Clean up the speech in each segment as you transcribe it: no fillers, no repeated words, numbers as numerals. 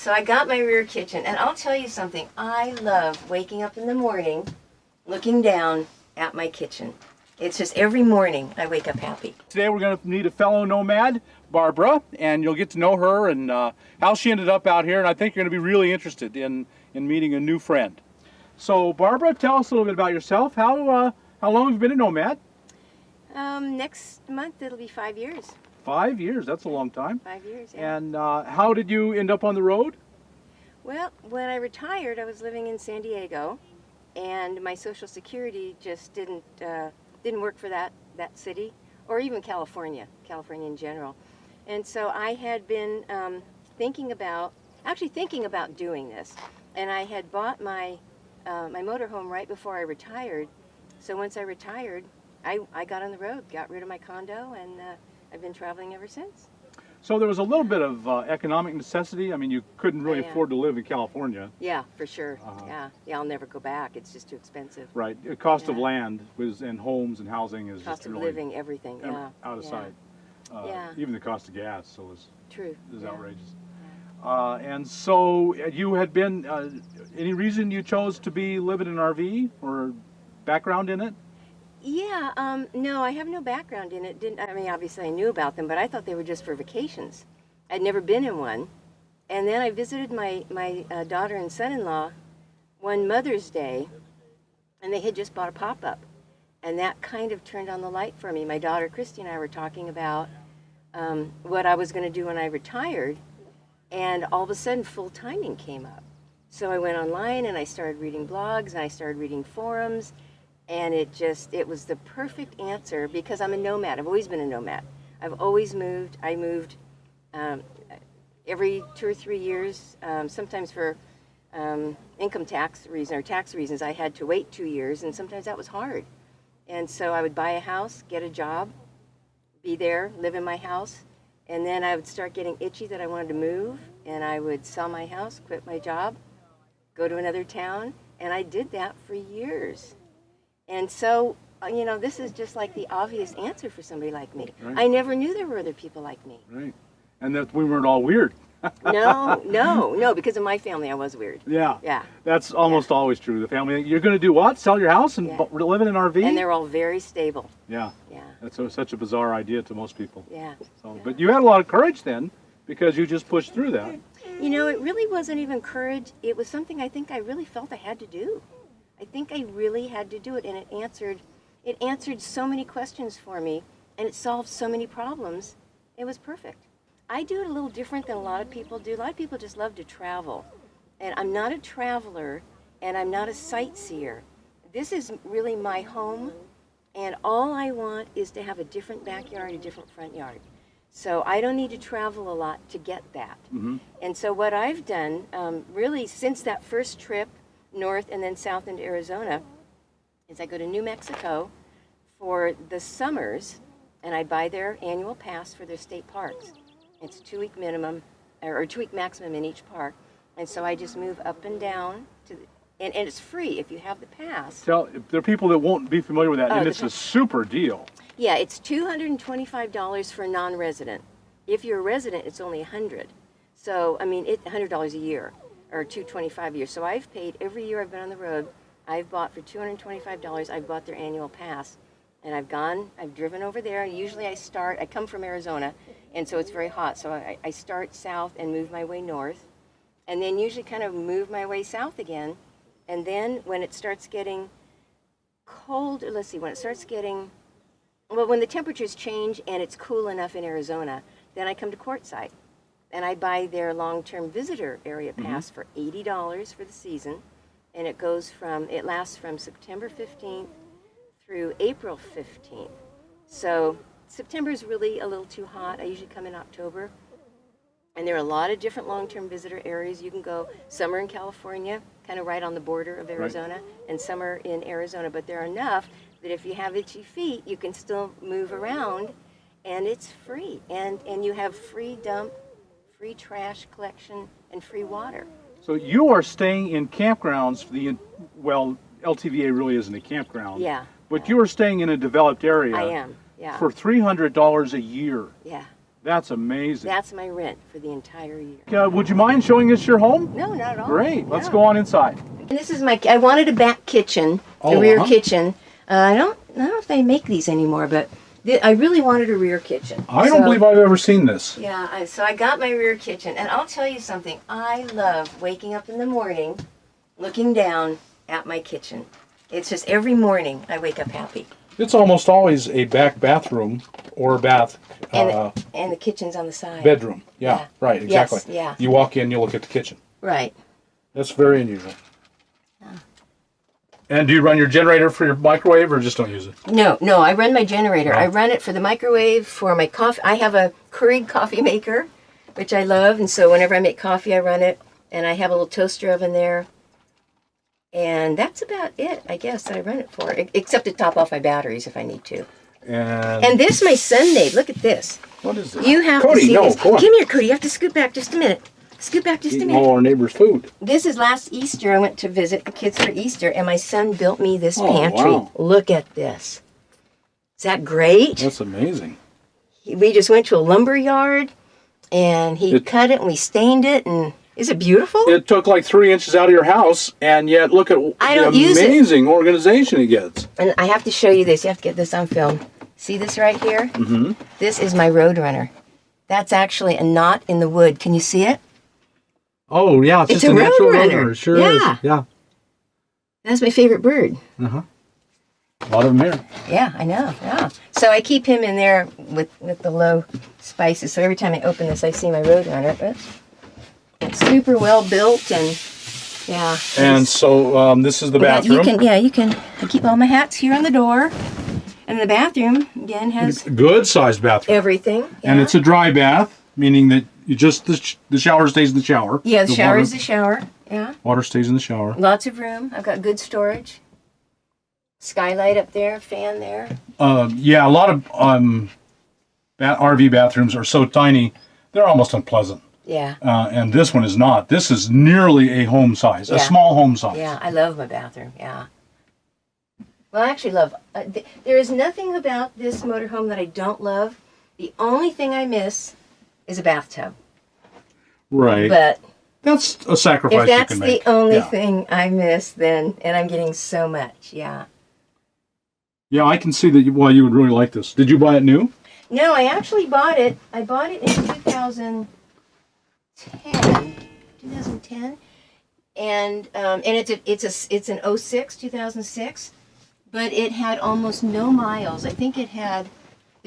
So I got my rear kitchen, and I'll tell you something. I love waking up in the morning, looking down at my kitchen. It's just every morning I wake up happy. Today we're going to meet a fellow nomad, Barbara, and you'll get to know her and how she ended up out here, and I think you're going to be really interested in meeting a new friend. So Barbara, tell us a little bit about yourself. How long have you been a nomad? Next month it'll be 5 years. 5 years, that's a long time. 5 years, yeah. And how did you end up on the road? Well, when I retired, I was living in San Diego, and my Social Security just didn't work for that city, or even California in general. And so I had been thinking about doing this, and I had bought my my motorhome right before I retired. So once I retired, I got on the road, got rid of my condo, and I've been traveling ever since. So there was a little bit of economic necessity. I mean, you couldn't really afford to live in California. Yeah, for sure. Yeah, I'll never go back. It's just too expensive. Right. The cost of land and homes and housing is cost just of really living, everything. out of sight. Even the cost of gas is outrageous. And so you had been. Any reason you chose to be living in an RV or background in it? Yeah, no, I have no background in it. I mean, obviously I knew about them, but I thought they were just for vacations. I'd never been in one. And then I visited my daughter and son-in-law one Mother's Day, and they had just bought a pop-up. And that kind of turned on the light for me. My daughter Christy and I were talking about what I was going to do when I retired, and all of a sudden full timing came up. So I went online and I started reading blogs, and I started reading forums. And it was the perfect answer because I'm a nomad. I've always been a nomad. I've always moved. I moved every 2 or 3 years, sometimes for income tax reasons or tax reasons. I had to wait 2 years, and sometimes that was hard. And so I would buy a house, get a job, be there, live in my house, and then I would start getting itchy that I wanted to move, and I would sell my house, quit my job, go to another town, and I did that for years. And so, you know, this is just like the obvious answer for somebody like me. Right. I never knew there were other people like me. Right. And that we weren't all weird. No, because in my family I was weird. Yeah. That's almost always true. The family, you're going to do what? Sell your house and live in an RV? And they're all very stable. Yeah. Yeah. That's such a bizarre idea to most people. Yeah. So, but you had a lot of courage then, because you just pushed through that. You know, it really wasn't even courage. It was something I think I really felt I had to do. I think I really had to do it, and it answered so many questions for me, and it solved so many problems. It was perfect. I do it a little different than a lot of people do. A lot of people just love to travel, and I'm not a traveler, and I'm not a sightseer. This is really my home, and all I want is to have a different backyard, a different front yard. So I don't need to travel a lot to get that. Mm-hmm. And so what I've done, really since that first trip, north and then south into Arizona, is I go to New Mexico for the summers, and I buy their annual pass for their state parks. It's 2 week minimum, or 2 week maximum in each park, and so I just move up and down and it's free if you have the pass. There are people that won't be familiar with that, and it's a super deal. Yeah, it's $225 for a non-resident. If you're a resident, it's only $100. So I mean, it's $100 a year. Or $225 a year. So I've paid every year I've been on the road. I've bought for $225. I've bought their annual pass, and I've driven over there. Usually I come from Arizona, and so it's very hot. So I start south and move my way north, and then usually kind of move my way south again. And then when it starts getting cold, when the temperatures change and it's cool enough in Arizona, then I come to Quartzsite. And I buy their long-term visitor area pass for $80 for the season, and it lasts from September 15th through April 15th. So September is really a little too hot. I usually come in October, and there are a lot of different long-term visitor areas you can go. Some are in California, kind of right on the border of Arizona, right, and some are in Arizona, but there are enough that if you have itchy feet, you can still move around, and it's free, and you have free dump, free trash collection, and free water. So you are staying in campgrounds LTVA really isn't a campground. Yeah. But you are staying in a developed area. I am, yeah. For $300 a year. Yeah. That's amazing. That's my rent for the entire year. Would you mind showing us your home? No, not at all. Great. Let's No. go on inside. And this is I wanted a back kitchen, a Oh, rear uh-huh. kitchen. I don't know if they make these anymore, but I really wanted a rear kitchen. I don't believe I've ever seen this. Yeah, so I got my rear kitchen, and I'll tell you something. I love waking up in the morning, looking down at my kitchen. It's just every morning I wake up happy. It's almost always a back bathroom or a bath And the kitchen's on the side. bedroom. Yeah, Yeah. right, exactly. Yes, yeah. You walk in, you look at the kitchen. Right. That's very unusual. And do you run your generator for your microwave or just don't use it? No, I run my generator. Oh. I run it for the microwave, for my coffee. I have a Keurig coffee maker, which I love, and so whenever I make coffee, I run it. And I have a little toaster oven there. And that's about it, I guess, that I run it for, except to top off my batteries if I need to. And this my son made. Look at this. What is this? You have Cody, to see no, this. go on. Come here, Cody. You have to scoot back just a minute. Scoot back just a Eating minute. all our neighbor's food. This is last Easter. I went to visit the kids for Easter, and my son built me this Oh, pantry. wow. Look at this. Is that great? That's amazing. We just went to a lumber yard, and he cut it, and we stained it, and is it beautiful? It took like 3 inches out of your house, and yet look at I the don't use it. amazing organization it gets. And I have to show you this. You have to get this on film. See this right here? Mm-hmm. This is my Roadrunner. That's actually a knot in the wood. Can you see it? Oh, yeah, it's It's just a a natural Roadrunner. roadrunner. It sure Yeah. is. Yeah. That's my favorite bird. Uh-huh. A lot of them here. Yeah, I know. Yeah. So I keep him in there with the low spices. So every time I open this, I see my Roadrunner. It's super well built, and yeah. And so this is the bathroom. You can. I keep all my hats here on the door, and the bathroom again has Good sized bathroom. everything. And yeah. it's a dry bath, meaning that you just the shower stays in the shower. Yeah, the shower water, is the shower. Yeah. Water stays in the shower. Lots of room. I've got good storage. Skylight up there, fan there. Yeah, a lot of RV bathrooms are so tiny, they're almost unpleasant. Yeah. And this one is not. This is nearly a home size, a Yeah. small home size. Yeah, I love my bathroom. Yeah. Well, I actually love. There is nothing about this motorhome that I don't love. The only thing I miss is a bathtub. Right. But That's a sacrifice if that's you can the make. only Yeah. thing I miss, then and I'm getting so much. Yeah. Yeah, I can see that you would really like this. Did you buy it new? No, I actually bought it. I bought it in 2010. And it's an 06, 2006, but it had almost no miles. I think the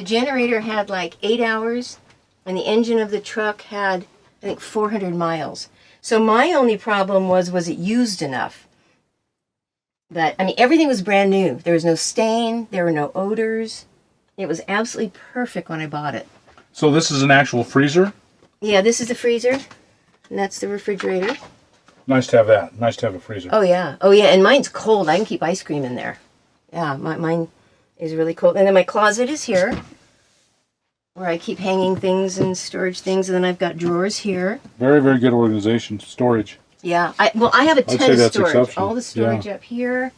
generator had like 8 hours, and the engine of the truck had, I think, 400 miles. So my only problem was it used enough? But, I mean, everything was brand new. There was no stain. There were no odors. It was absolutely perfect when I bought it. So this is an actual freezer. Yeah, this is the freezer, and that's the refrigerator. Nice to have that. Nice to have a freezer. Oh, yeah. And mine's cold. I can keep ice cream in there. Yeah, mine is really cold. And then my closet is here, where I keep hanging things and storage things, and then I've got drawers here. Very, very good organization. Storage. Yeah, I have a I'd say ton of that's storage. exceptional. All the storage Yeah. up here.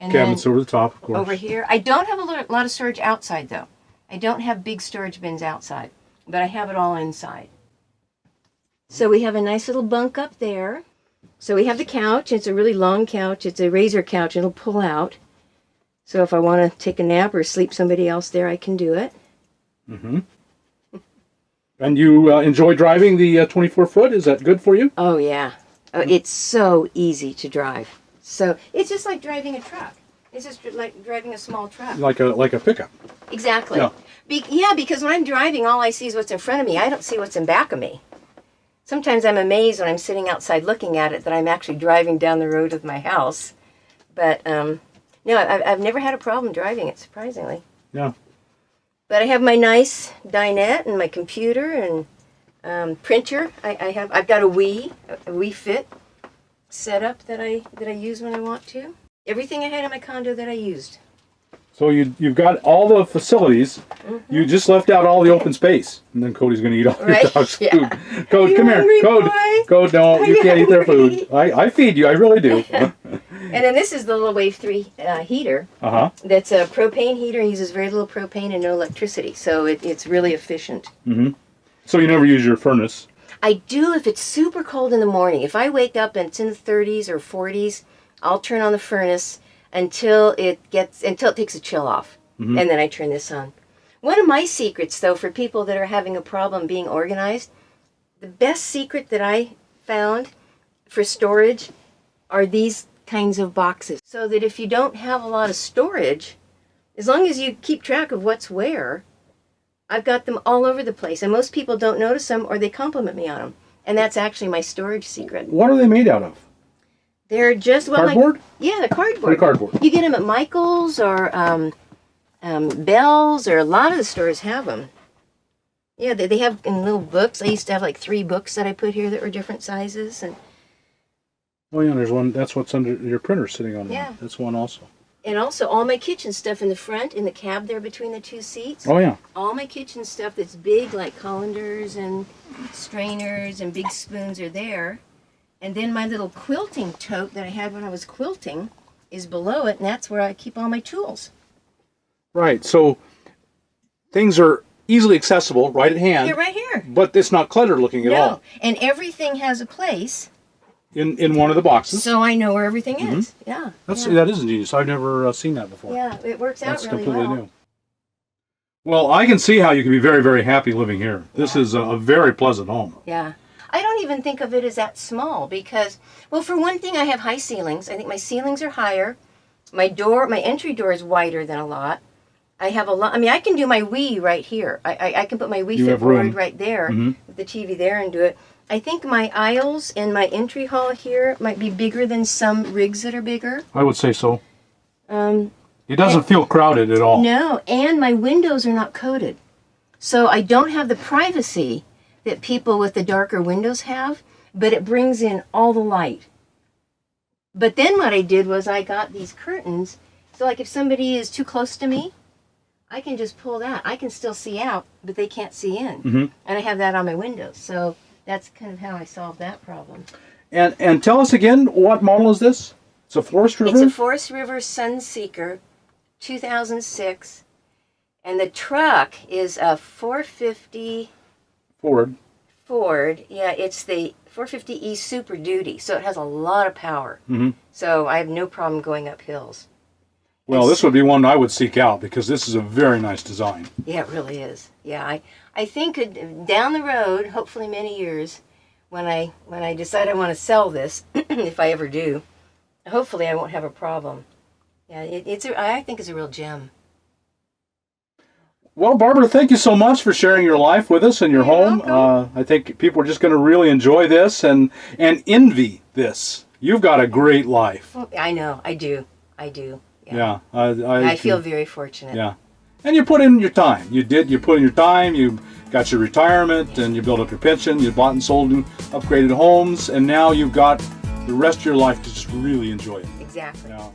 And Cabinets then over the top, of course. over here. I don't have a lot of storage outside, though. I don't have big storage bins outside, but I have it all inside. So we have a nice little bunk up there. So we have the couch. It's a really long couch. It's a razor couch. It'll pull out. So if I want to take a nap or sleep somebody else there, I can do it. Mm-hmm. And you enjoy driving the 24-foot? Is that good for you? Oh, yeah. Oh, it's so easy to drive. So it's just like driving a truck. It's just like driving a small truck. Like a pickup. Exactly. Yeah. Because when I'm driving, all I see is what's in front of me. I don't see what's in back of me. Sometimes I'm amazed when I'm sitting outside looking at it that I'm actually driving down the road with my house. But, no, I've never had a problem driving it, surprisingly. Yeah. But I have my nice dinette and my computer and printer. I've got a Wii Fit setup that I use when I want to. Everything I had in my condo that I used. So you've got all the facilities. Mm-hmm. You just left out all the open space, and then Cody's going to eat all your dog's food. Code, come here. Hungry, boy? Code, no, Are you you can't eat their hungry? food. I feed you. I really do. And then this is the little Wave 3 heater. Uh-huh. That's a propane heater. It uses very little propane and no electricity, so it's really efficient. Mm-hmm. So you never use your furnace? I do if it's super cold in the morning. If I wake up and it's in the 30s or 40s, I'll turn on the furnace until it takes a chill off, and then I turn this on. One of my secrets, though, for people that are having a problem being organized, the best secret that I found for storage are these kinds of boxes. So that if you don't have a lot of storage, as long as you keep track of what's where, I've got them all over the place. And most people don't notice them or they compliment me on them. And that's actually my storage secret. What are they made out of? They're just... well, cardboard? Yeah, they're cardboard. They're cardboard. You get them at Michael's or Bell's, or a lot of the stores have them. Yeah, they have in little books. I used to have like 3 books that I put here that were different sizes. And Oh yeah, there's one. That's what's under your printer sitting on. Yeah. One. That's one also. And also all my kitchen stuff in the front, in the cab there between the 2 seats. Oh yeah. All my kitchen stuff that's big, like colanders and strainers and big spoons, are there. And then my little quilting tote that I had when I was quilting is below it, and that's where I keep all my tools. Right. So things are easily accessible, right at hand. They're right here. But it's not cluttered looking at all. And everything has a place. In one of the boxes. So I know where everything is. Yeah. That is ingenious. I've never seen that before. Yeah, it works out That's really completely well. new. Well, I can see how you can be very, very happy living here. This is a very pleasant home. Yeah. I don't even think of it as that small because, well, for one thing, I have high ceilings. I think my ceilings are higher. My entry door is wider than a lot. I have a lot. I mean, I can do my Wii right here. I can put my Wii Fit board right there with the TV there and do it. I think my aisles in my entry hall here might be bigger than some rigs that are bigger. I would say so. It doesn't feel crowded at all. No, and my windows are not coated. So I don't have the privacy that people with the darker windows have, but it brings in all the light. But then what I did was I got these curtains, so like if somebody is too close to me, I can just pull that. I can still see out, but they can't see in. And I have that on my windows. So that's kind of how I solved that problem. And tell us again, what model is this? It's a Forest River? It's a Forest River Sunseeker, 2006. And the truck is a 450... Ford. Yeah, it's the 450E Super Duty. So it has a lot of power. So I have no problem going up hills. Well, this would be one I would seek out because this is a very nice design. Yeah, it really is. Yeah, I think down the road, hopefully many years, when I decide I want to sell this, if I ever do, hopefully I won't have a problem. Yeah, I think it's a real gem. Well, Barbara, thank you so much for sharing your life with us and your home. I think people are just going to really enjoy this and envy this. You've got a great life. Well, I know, I do. Yeah, I feel very fortunate. Yeah, and you put in your time. You put in your time. You got your retirement, and you built up your pension. You bought and sold and upgraded homes, and now you've got the rest of your life to just really enjoy it. Exactly. Yeah.